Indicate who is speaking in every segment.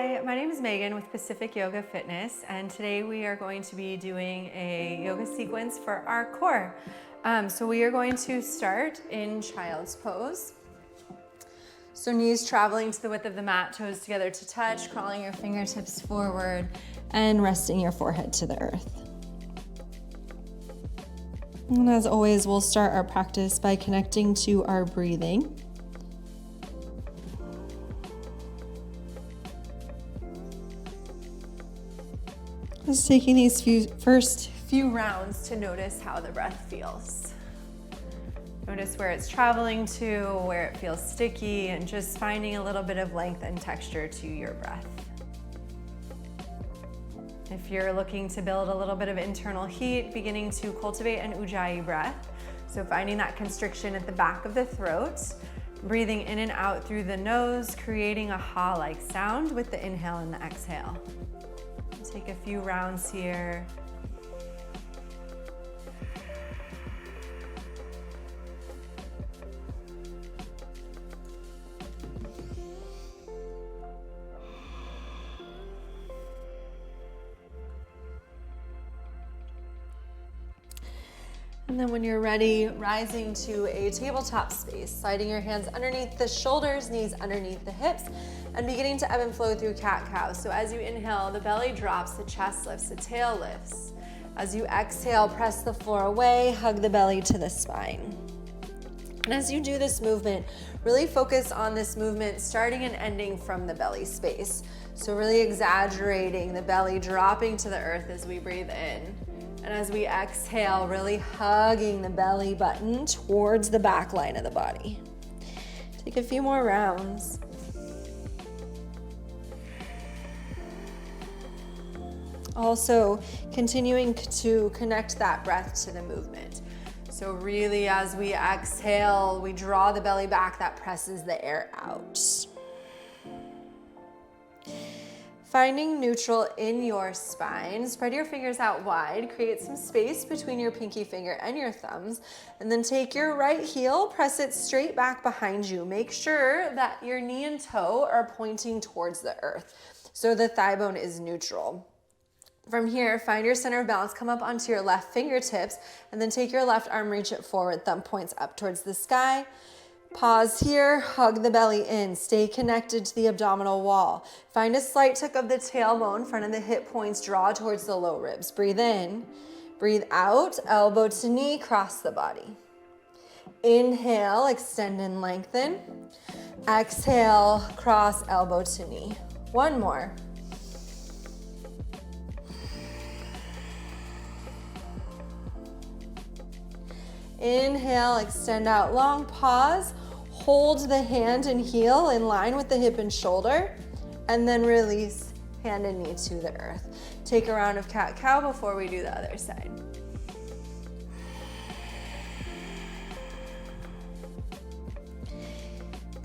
Speaker 1: Hi, my name is Megan with Pacific Yoga Fitness, and today we are going to be doing a yoga sequence for our core. So we are going to start in child's pose. So knees traveling to the width of the mat, toes together to touch, crawling your fingertips forward and resting your forehead to the earth. And as always, we'll start our practice by connecting to our breathing. Just taking these first few rounds to notice how the breath feels. Notice where it's traveling to, where it feels sticky, and just finding a little bit of length and texture to your breath. If you're looking to build a little bit of internal heat, beginning to cultivate an Ujjayi breath. So finding that constriction at the back of the throat, breathing in and out through the nose, creating a ha-like sound with the inhale and the exhale. Take a few rounds here. And then when you're ready, rising to a tabletop space, sliding your hands underneath the shoulders, knees underneath the hips, and beginning to ebb and flow through cat-cow. So as you inhale, the belly drops, the chest lifts, the tail lifts. As you exhale, press the floor away, hug the belly to the spine. And as you do this movement, really focus on this movement starting and ending from the belly space. So really exaggerating the belly dropping to the earth as we breathe in. And as we exhale, really hugging the belly button towards the back line of the body. Take a few more rounds. Also, continuing to connect that breath to the movement. So really, as we exhale, we draw the belly back, that presses the air out. Finding neutral in your spine, spread your fingers out wide, create some space between your pinky finger and your thumbs, and then take your right heel, press it straight back behind you. Make sure that your knee and toe are pointing towards the earth, so the thigh bone is neutral. From here, find your center of balance, come up onto your left fingertips, and then take your left arm, reach it forward, thumb points up towards the sky. Pause here, hug the belly in, stay connected to the abdominal wall. Find a slight tuck of the tailbone, front of the hip points, draw towards the low ribs. Breathe in, breathe out, elbow to knee, cross the body. Inhale, extend and lengthen. Exhale, cross elbow to knee. One more. Inhale, extend out long, pause, hold the hand and heel in line with the hip and shoulder, and then release hand and knee to the earth. Take a round of cat-cow before we do the other side.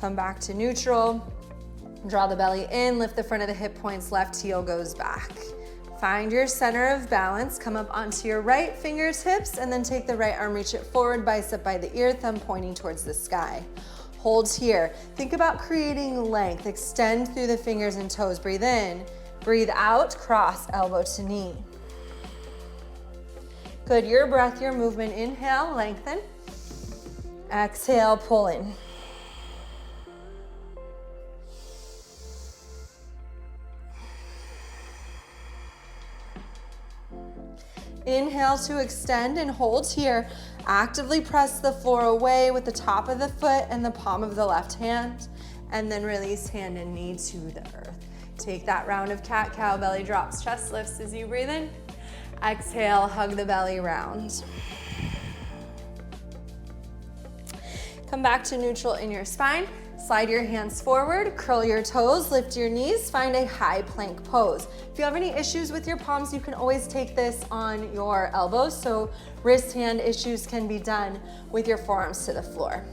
Speaker 1: Come back to neutral, draw the belly in, lift the front of the hip points, left heel goes back. Find your center of balance, come up onto your right fingertips, and then take the right arm, reach it forward, bicep by the ear, thumb pointing towards the sky. Hold here. Think about creating length. Extend through the fingers and toes. Breathe in, breathe out, cross elbow to knee. Good, your breath, your movement. Inhale, lengthen. Exhale, pull in. Inhale to extend and hold here. Actively press the floor away with the top of the foot and the palm of the left hand, and then release hand and knee to the earth. Take that round of cat-cow, belly drops, chest lifts as you breathe in. Exhale, hug the belly round. Come back to neutral in your spine. Slide your hands forward, curl your toes, lift your knees, find a high plank pose. If you have any issues with your palms, you can always take this on your elbows, so wrist hand issues can be done with your forearms to the floor.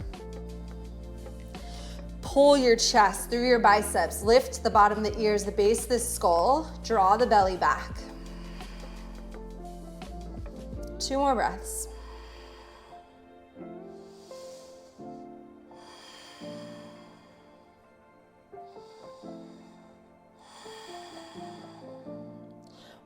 Speaker 1: Pull your chest through your biceps, lift the bottom of the ears, the base of the skull, draw the belly back. 2 more breaths.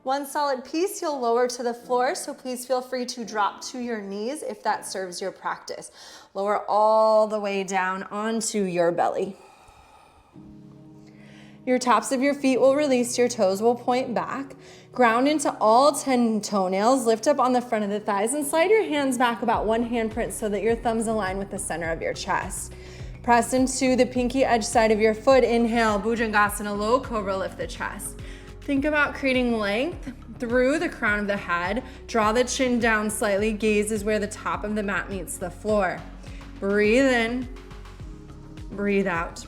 Speaker 1: One solid piece you'll lower to the floor, so please feel free to drop to your knees if that serves your practice. Lower all the way down onto your belly. Your tops of your feet will release, your toes will point back. Ground into all 10 toenails, lift up on the front of the thighs and slide your hands back about one handprint so that your thumbs align with the center of your chest. Press into the pinky edge side of your foot. Inhale, Bhujangasana, low cobra, lift the chest. Think about creating length through the crown of the head. Draw the chin down slightly. Gaze is where the top of the mat meets the floor. Breathe in, breathe out.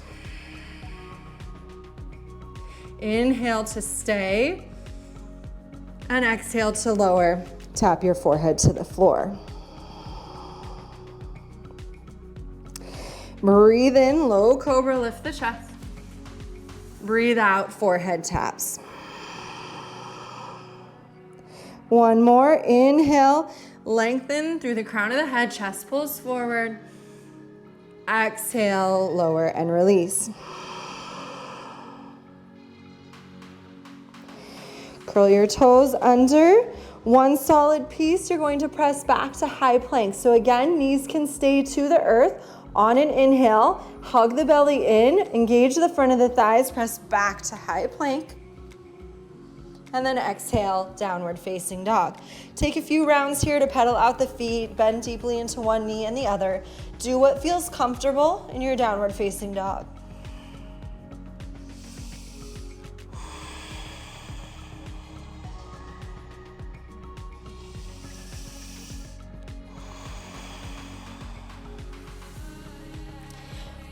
Speaker 1: Inhale to stay, and exhale to lower. Tap your forehead to the floor. Breathe in, low cobra, lift the chest. Breathe out, forehead taps. One more, inhale, lengthen through the crown of the head, chest pulls forward. Exhale, lower and release. Curl your toes under. One solid piece, you're going to press back to high plank. So again, knees can stay to the earth. On an inhale, hug the belly in, engage the front of the thighs, press back to high plank. And then exhale, downward facing dog. Take a few rounds here to pedal out the feet, bend deeply into one knee and the other. Do what feels comfortable in your downward facing dog.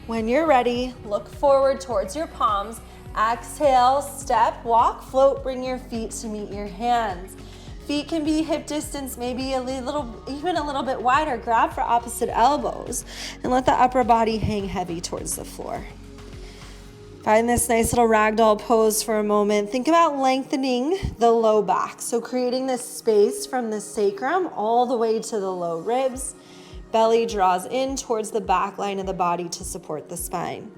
Speaker 1: When you're ready, look forward towards your palms. Exhale, step, walk, float, bring your feet to meet your hands. Feet can be hip distance, maybe even a little bit wider. Grab for opposite elbows and let the upper body hang heavy towards the floor. Find this nice little ragdoll pose for a moment. Think about lengthening the low back. So creating this space from the sacrum all the way to the low ribs. Belly draws in towards the back line of the body to support the spine.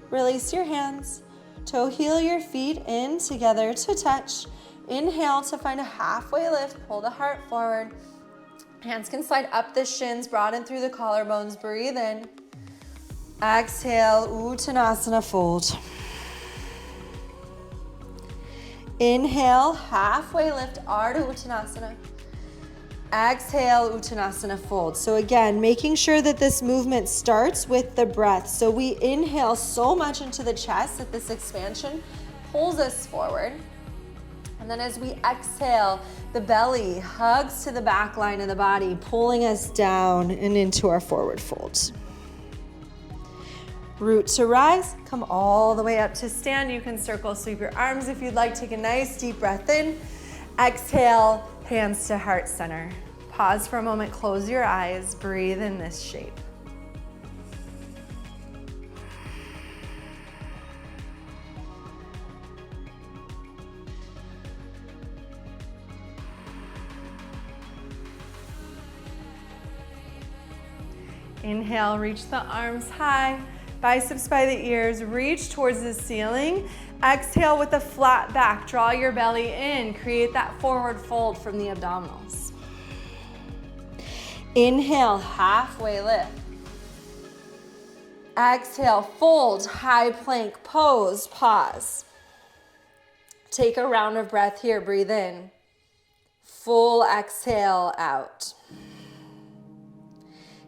Speaker 1: Release your hands. Toe heel your feet in together to touch. Inhale to find a halfway lift. Pull the heart forward. Hands can slide up the shins, broaden through the collarbones. Breathe in. Exhale, Uttanasana, fold. Inhale, halfway lift, Ardha Uttanasana. Exhale, Uttanasana, fold. So again, making sure that this movement starts with the breath. So we inhale so much into the chest that this expansion pulls us forward. And then as we exhale, the belly hugs to the back line of the body, pulling us down and into our forward fold. Root to rise, come all the way up to stand. You can circle, sweep your arms if you'd like. Take a nice deep breath in. Exhale, hands to heart center. Pause for a moment, close your eyes, breathe in this shape. Inhale, reach the arms high. Biceps by the ears, reach towards the ceiling. Exhale with a flat back, draw your belly in, create that forward fold from the abdominals. Inhale, halfway lift. Exhale, fold, high plank, pose, pause. Take a round of breath here, breathe in. Full exhale out.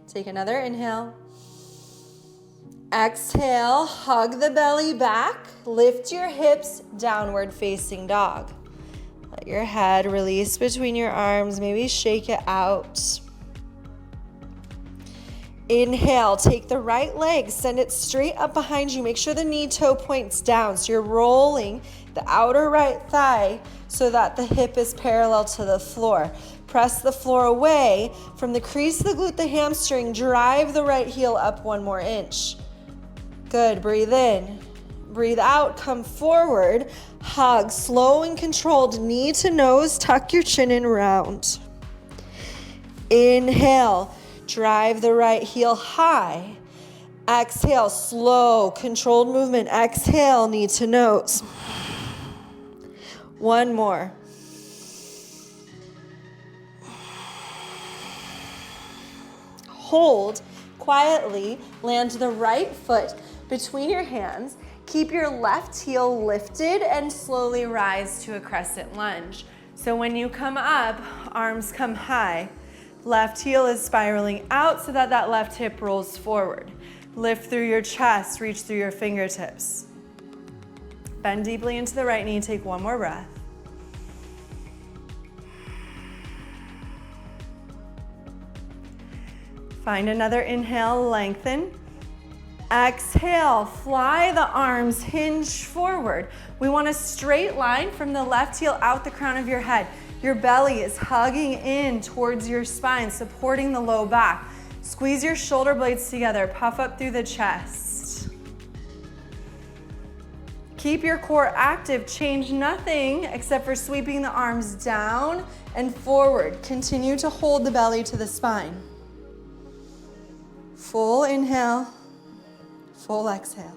Speaker 1: Take another inhale. Exhale, hug the belly back, lift your hips, downward facing dog. Let your head release between your arms, maybe shake it out. Inhale, take the right leg, send it straight up behind you. Make sure the knee toe points down. So you're rolling the outer right thigh so that the hip is parallel to the floor. Press the floor away from the crease of the glute, the hamstring. Drive the right heel up 1 more inch. Good, breathe in. Breathe out, come forward. Hug, slow and controlled, knee to nose, tuck your chin in round. Inhale, drive the right heel high. Exhale, slow, controlled movement. Exhale, knee to nose. One more. Hold, quietly, land the right foot between your hands. Keep your left heel lifted and slowly rise to a crescent lunge. So when you come up, arms come high. Left heel is spiraling out so that that left hip rolls forward. Lift through your chest, reach through your fingertips. Bend deeply into the right knee, take one more breath. Find another inhale, lengthen. Exhale, fly the arms, hinge forward. We want a straight line from the left heel out the crown of your head. Your belly is hugging in towards your spine, supporting the low back. Squeeze your shoulder blades together, puff up through the chest. Keep your core active, change nothing except for sweeping the arms down and forward. Continue to hold the belly to the spine. Full inhale, full exhale.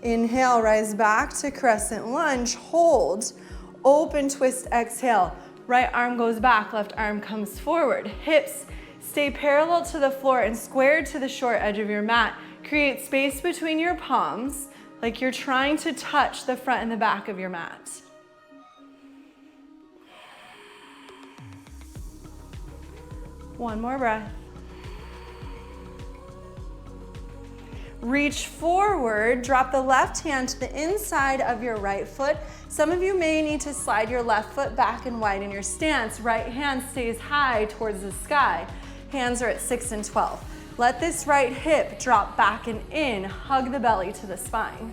Speaker 1: Inhale, rise back to crescent lunge, hold, open twist, exhale. Right arm goes back, left arm comes forward. Hips stay parallel to the floor and squared to the short edge of your mat. Create space between your palms, like you're trying to touch the front and the back of your mat. One more breath. Reach forward, drop the left hand to the inside of your right foot. Some of you may need to slide your left foot back and widen your stance. Right hand stays high towards the sky. Hands are at 6 and 12. Let this right hip drop back and in. Hug the belly to the spine.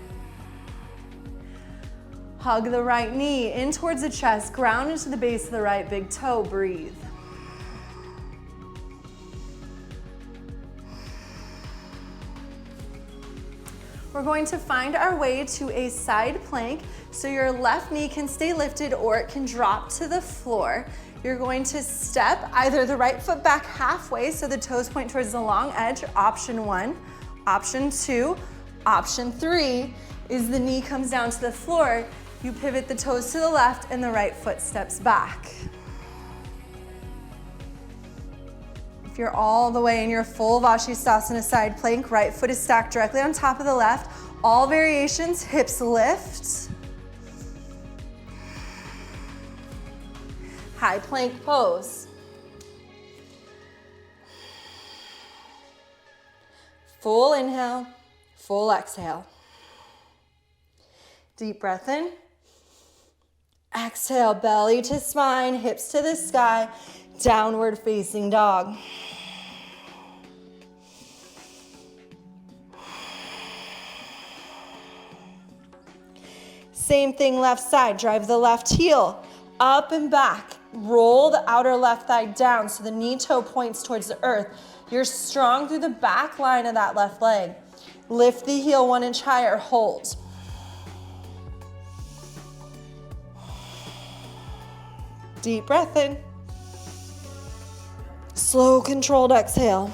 Speaker 1: Hug the right knee in towards the chest. Ground into the base of the right big toe. Breathe. We're going to find our way to a side plank so your left knee can stay lifted or it can drop to the floor. You're going to step either the right foot back halfway so the toes point towards the long edge, option 1. Option 2, option 3 is the knee comes down to the floor. You pivot the toes to the left and the right foot steps back. If you're all the way in your full Vashisthasana side plank, right foot is stacked directly on top of the left. All variations, hips lift. High plank pose. Full inhale, full exhale. Deep breath in. Exhale, belly to spine, hips to the sky, downward facing dog. Same thing left side, drive the left heel up and back. Roll the outer left thigh down so the knee toe points towards the earth. You're strong through the back line of that left leg. Lift the heel 1 inch higher, hold. Deep breath in. Slow, controlled exhale.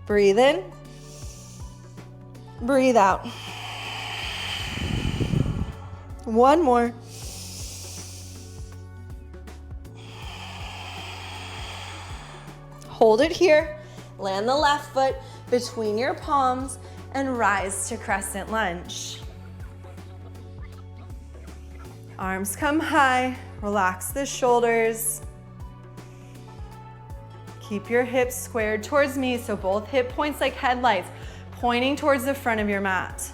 Speaker 1: Breathe in. Breathe out. One more. Hold it here. Land the left foot between your palms and rise to crescent lunge. Arms come high. Relax the shoulders. Keep your hips squared towards me so both hip points like headlights pointing towards the front of your mat.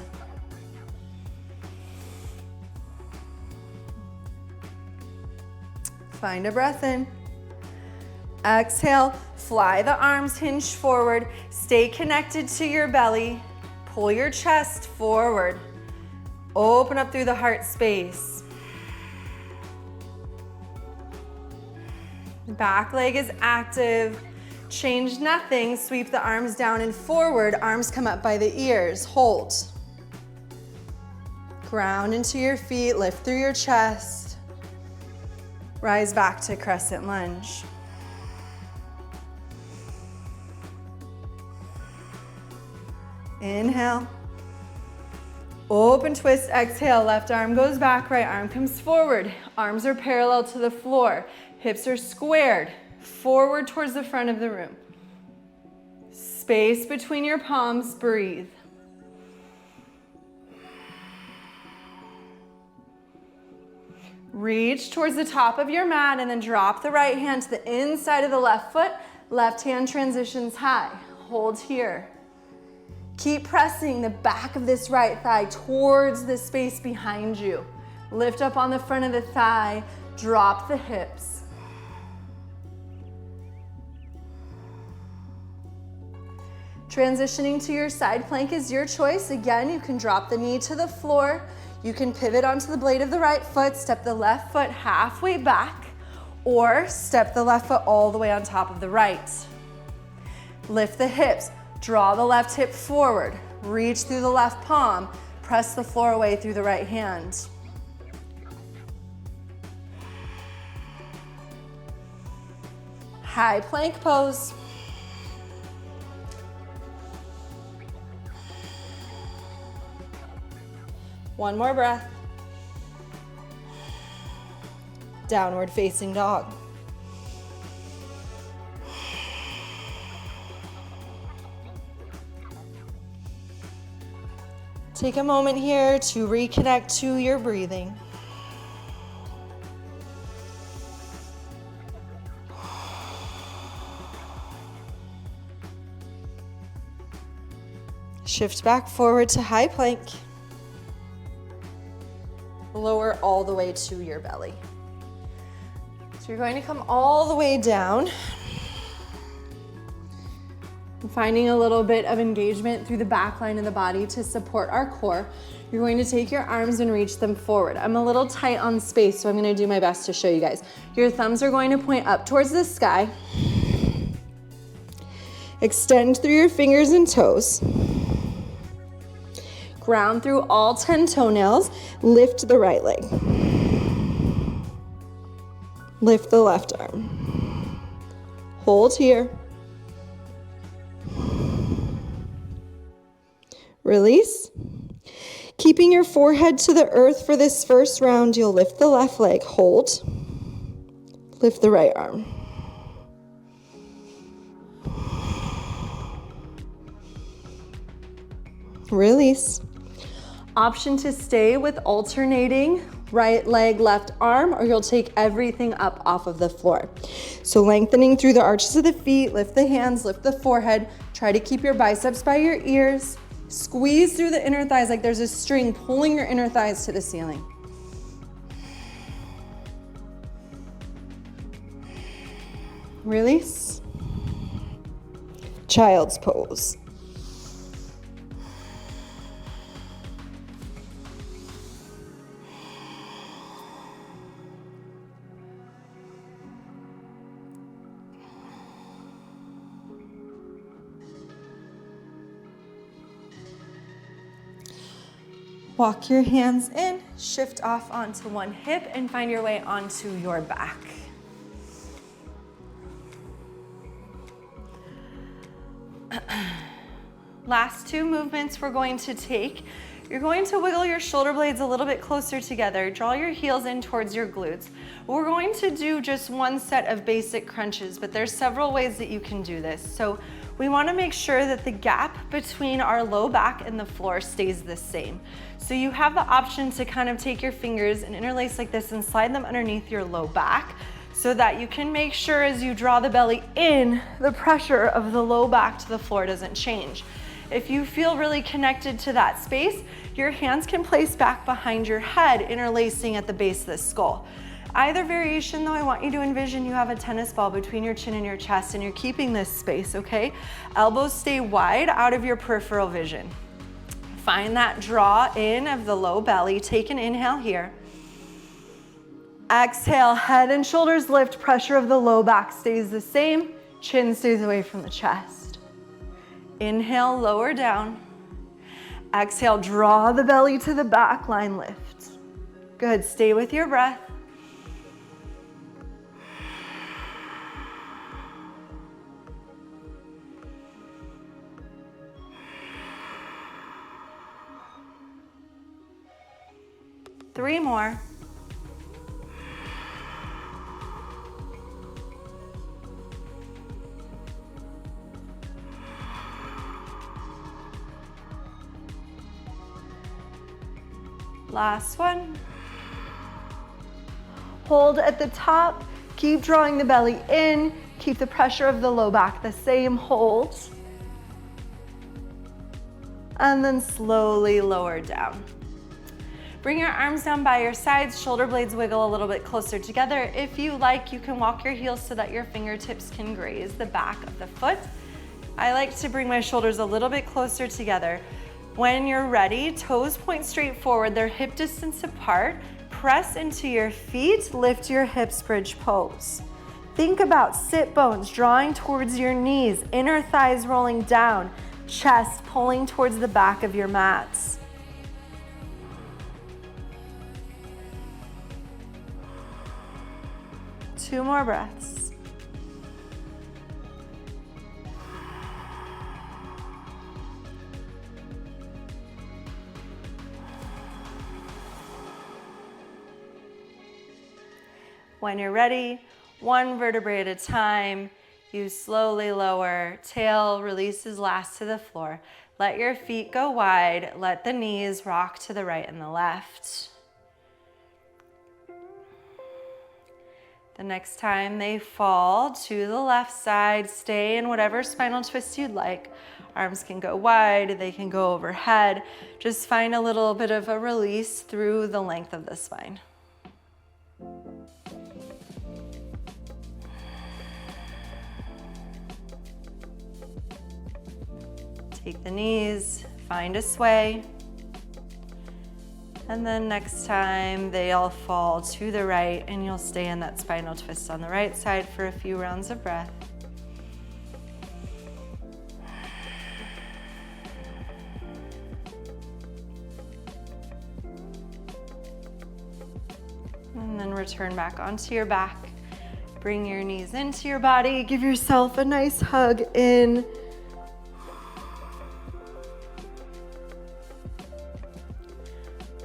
Speaker 1: Find a breath in. Exhale, fly the arms, hinge forward. Stay connected to your belly. Pull your chest forward. Open up through the heart space. Back leg is active. Change nothing. Sweep the arms down and forward. Arms come up by the ears. Hold. Ground into your feet. Lift through your chest. Rise back to crescent lunge. Inhale. Open twist, exhale. Left arm goes back, right arm comes forward. Arms are parallel to the floor. Hips are squared. Forward towards the front of the room. Space between your palms, breathe. Reach towards the top of your mat and then drop the right hand to the inside of the left foot. Left hand transitions high. Hold here. Keep pressing the back of this right thigh towards the space behind you. Lift up on the front of the thigh. Drop the hips. Transitioning to your side plank is your choice. Again, you can drop the knee to the floor. You can pivot onto the blade of the right foot, step the left foot halfway back, or step the left foot all the way on top of the right. Lift the hips, draw the left hip forward, reach through the left palm, press the floor away through the right hand. High plank pose. One more breath. Downward facing dog. Take a moment here to reconnect to your breathing. Shift back forward to high plank. Lower all the way to your belly. So you're going to come all the way down. And finding a little bit of engagement through the back line of the body to support our core. You're going to take your arms and reach them forward. I'm a little tight on space, so I'm going to do my best to show you guys. Your thumbs are going to point up towards the sky. Extend through your fingers and toes. Ground through all 10 toenails. Lift the right leg. Lift the left arm. Hold here. Release. Keeping your forehead to the earth for this first round, you'll lift the left leg. Hold. Lift the right arm. Release. Option to stay with alternating right leg, left arm, or you'll take everything up off of the floor. So lengthening through the arches of the feet, lift the hands, lift the forehead. Try to keep your biceps by your ears. Squeeze through the inner thighs like there's a string pulling your inner thighs to the ceiling. Release. Child's pose. Walk your hands in, shift off onto one hip, and find your way onto your back. Last two movements we're going to take. You're going to wiggle your shoulder blades a little bit closer together. Draw your heels in towards your glutes. We're going to do just one set of basic crunches, but there's several ways that you can do this. So we want to make sure that the gap between our low back and the floor stays the same. So you have the option to kind of take your fingers and interlace like this and slide them underneath your low back so that you can make sure as you draw the belly in, the pressure of the low back to the floor doesn't change. If you feel really connected to that space, your hands can place back behind your head, interlacing at the base of the skull. Either variation though, I want you to envision you have a tennis ball between your chin and your chest and you're keeping this space, okay? Elbows stay wide out of your peripheral vision. Find that draw in of the low belly. Take an inhale here. Exhale, head and shoulders lift. Pressure of the low back stays the same. Chin stays away from the chest. Inhale, lower down. Exhale, draw the belly to the back line, lift. Good, stay with your breath. 3 more. Last one. Hold at the top. Keep drawing the belly in. Keep the pressure of the low back the same. Hold. And then slowly lower down. Bring your arms down by your sides, shoulder blades wiggle a little bit closer together. If you like, you can walk your heels so that your fingertips can graze the back of the foot. I like to bring my shoulders a little bit closer together. When you're ready, toes point straight forward, they're hip distance apart. Press into your feet, lift your hips, bridge pose. Think about sit bones drawing towards your knees, inner thighs rolling down, chest pulling towards the back of your mats. Two more breaths. When you're ready, one vertebrae at a time, you slowly lower, tail releases last to the floor. Let your feet go wide, let the knees rock to the right and the left. The next time they fall to the left side, stay in whatever spinal twist you'd like. Arms can go wide, they can go overhead. Just find a little bit of a release through the length of the spine. Take the knees, find a sway. And then next time they all fall to the right and you'll stay in that spinal twist on the right side for a few rounds of breath. And then return back onto your back. Bring your knees into your body. Give yourself a nice hug in.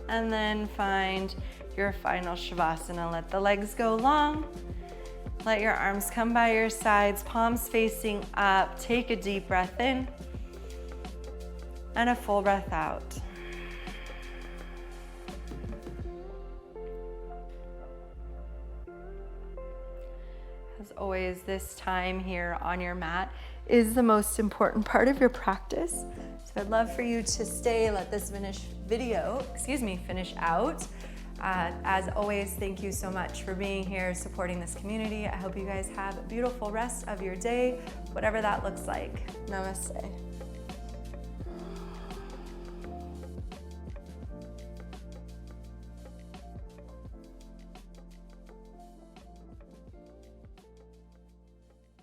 Speaker 1: And then find your final Shavasana. Let the legs go long. Let your arms come by your sides, palms facing up. Take a deep breath in and a full breath out. As always, this time here on your mat is the most important part of your practice. So I'd love for you to stay, let this finish out. As always, thank you so much for being here, supporting this community. I hope you guys have a beautiful rest of your day, whatever that looks like. Namaste.